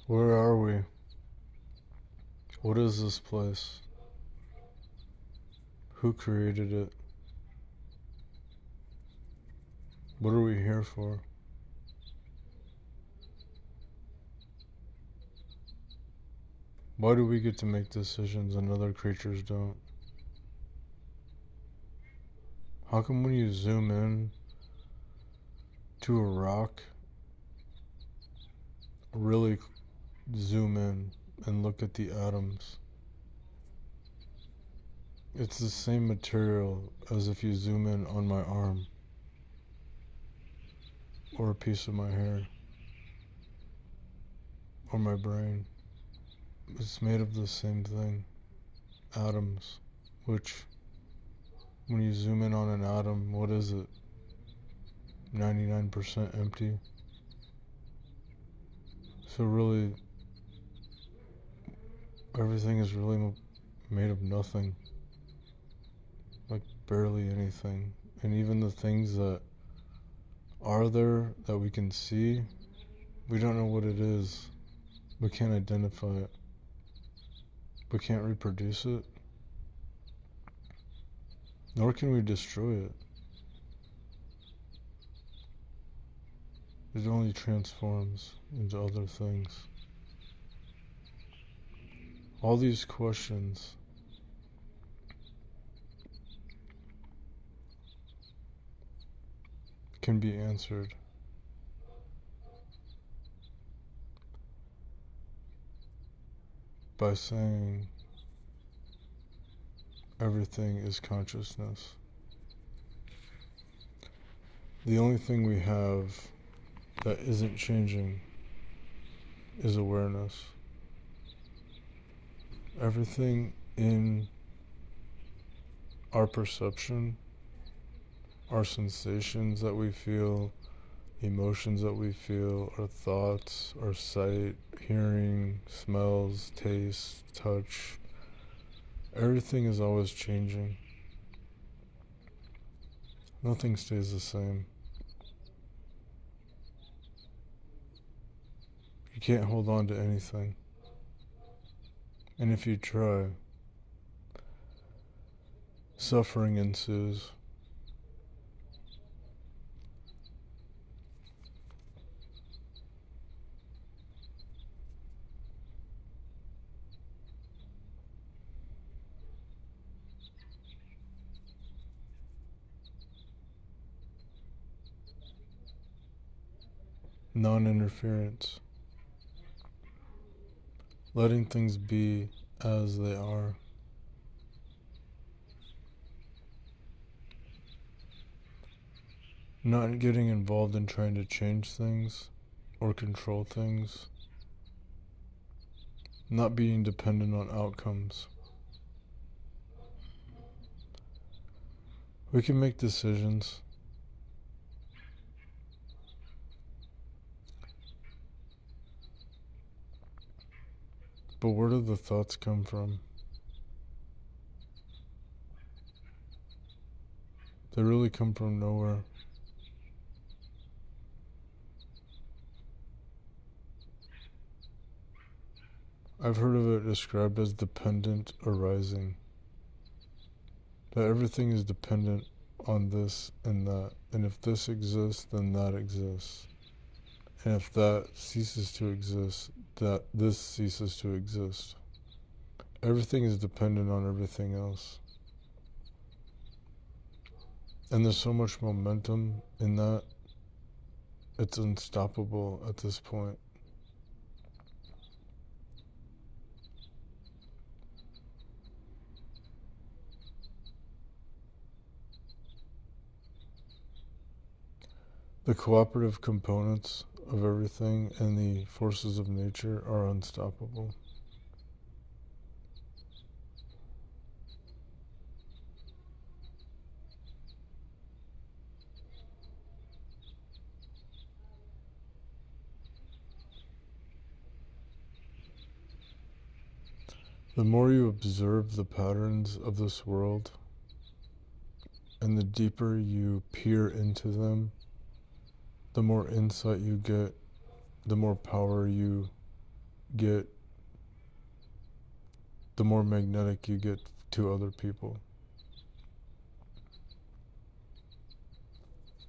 Where are we? What is this place? Who created it? What are we here for? Why do we get to make decisions and other creatures don't? How come when you zoom in to a rock, really zoom in and look at the atoms, it's the same material as if you zoom in on my arm or a piece of my hair or my brain? It's made of the same thing, atoms, which when you zoom in on an atom, what is it? 99% empty. So really, everything is really made of nothing, like barely anything. And even the things that are there that we can see, we don't know what it is. We can't identify it. We can't reproduce it, nor can we destroy it. It only transforms into other things. All these questions can be answered by saying everything is consciousness. The only thing we have that isn't changing is awareness. Everything in our perception, our sensations that we feel, emotions that we feel, our thoughts, our sight, hearing, smells, taste, touch, everything is always changing. Nothing stays the same. You can't hold on to anything. And if you try, suffering ensues. Non-interference. Letting things be as they are. Not getting involved in trying to change things or control things. Not being dependent on outcomes. We can make decisions, but where do the thoughts come from? They really come from nowhere. I've heard of it described as dependent arising. That everything is dependent on this and that. And if this exists, then that exists. And if that ceases to exist, that this ceases to exist. Everything is dependent on everything else. And there's so much momentum in that, it's unstoppable at this point. The cooperative components of everything and the forces of nature are unstoppable. The more you observe the patterns of this world, and the deeper you peer into them, the more insight you get, the more power you get, the more magnetic you get to other people.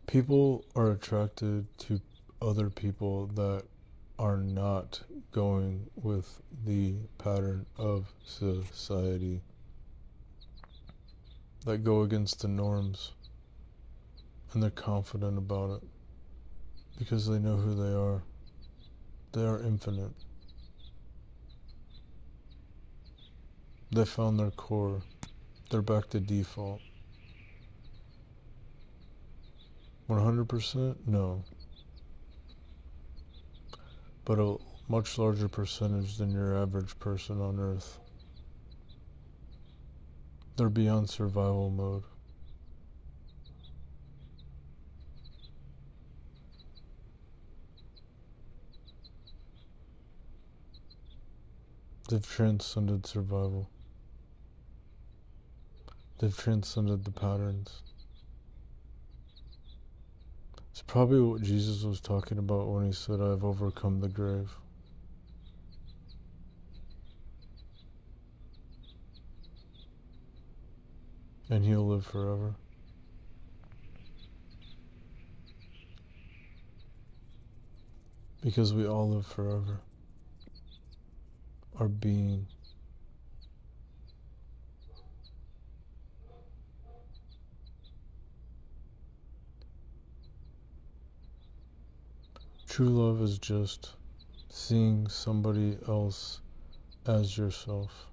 People are attracted to other people that are not going with the pattern of society, that go against the norms, and they're confident about it because they know who they are. They are infinite. They found their core. They're back to default. 100%? No. But a much larger percentage than your average person on Earth. They're beyond survival mode. They've transcended survival. They've transcended the patterns. It's probably what Jesus was talking about when he said, I've overcome the grave. And he'll live forever. Because we all live forever. Our being. True love is just seeing somebody else as yourself.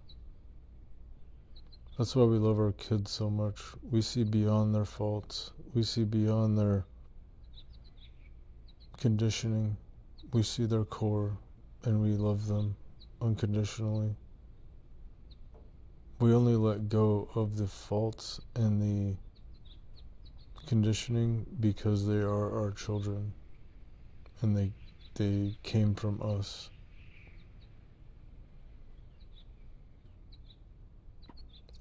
That's why we love our kids so much. We see beyond their faults. We see beyond their conditioning. We see their core, and we love them unconditionally. We only let go of the faults and the conditioning because they are our children, and they came from us.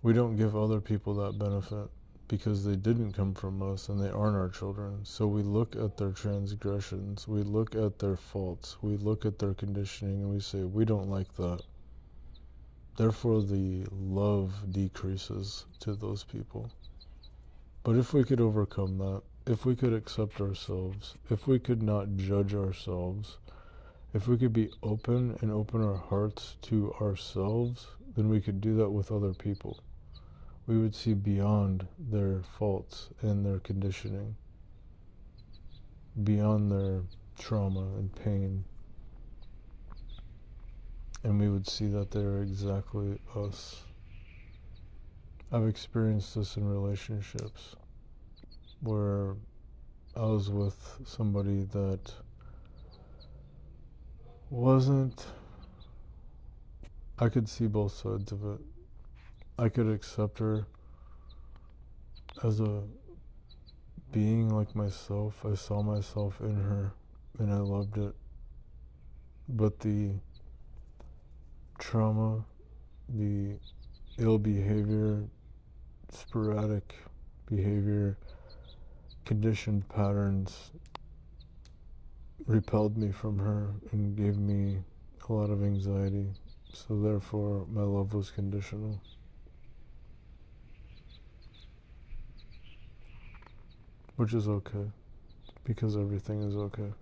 We don't give other people that benefit because they didn't come from us and they aren't our children. So we look at their transgressions, we look at their faults, we look at their conditioning, and we say, we don't like that. Therefore, the love decreases to those people. But if we could overcome that, if we could accept ourselves, if we could not judge ourselves, if we could be open and open our hearts to ourselves, then we could do that with other people. We would see beyond their faults and their conditioning, beyond their trauma and pain, and we would see that they're exactly us. I've experienced this in relationships where I was with somebody that wasn't, I could see both sides of it. I could accept her as a being like myself. I saw myself in her and I loved it. But the trauma, the ill behavior, sporadic behavior, conditioned patterns repelled me from her and gave me a lot of anxiety. So therefore, my love was conditional. Which is okay, because everything is okay.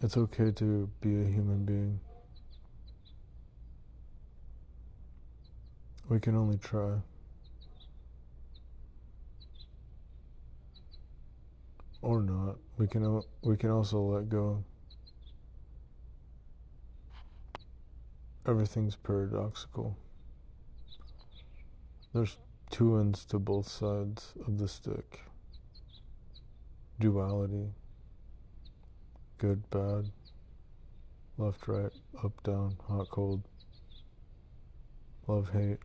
It's okay to be a human being. We can only try. Or not. We can also let go. Everything's paradoxical. There's two ends to both sides of the stick. Duality. Good, bad. Left, right, up, down, hot, cold. Love, hate.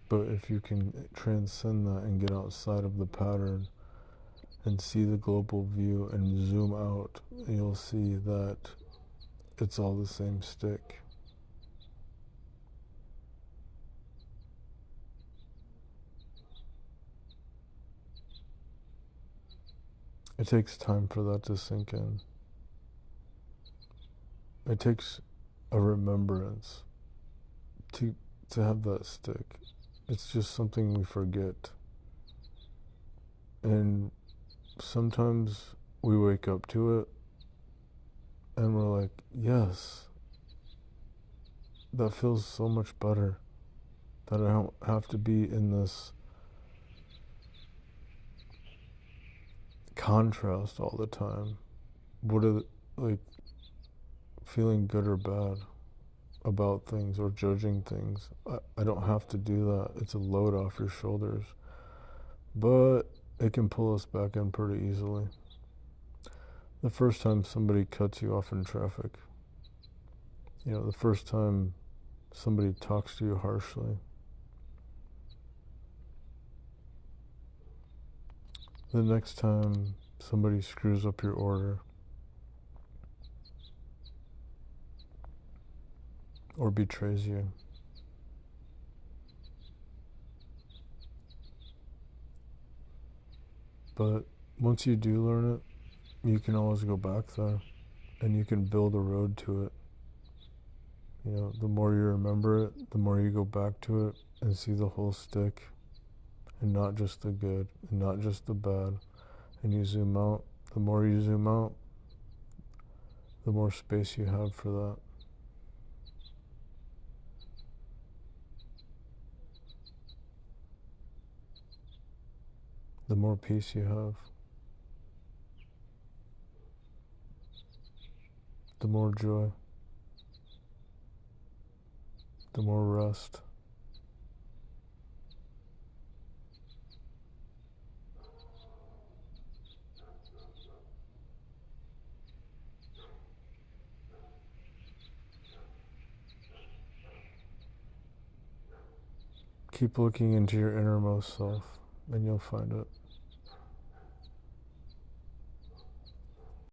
But if you can transcend that and get outside of the pattern and see the global view and zoom out, you'll see that it's all the same stick. It takes time for that to sink in. It takes a remembrance to have that stick. It's just something we forget. And sometimes we wake up to it and we're like, yes, that feels so much better. That I don't have to be in this contrast all the time. What are, like, feeling good or bad about things or judging things. I don't have to do that. It's a load off your shoulders. But it can pull us back in pretty easily. The first time somebody cuts you off in traffic, the first time somebody talks to you harshly, the next time somebody screws up your order or betrays you. But once you do learn it, you can always go back there and you can build a road to it. The more you remember it, the more you go back to it and see the whole stick and not just the good and not just the bad. And you zoom out. The more you zoom out, the more space you have for that. The more peace you have. The more joy. The more rest. Keep looking into your innermost self and you'll find it.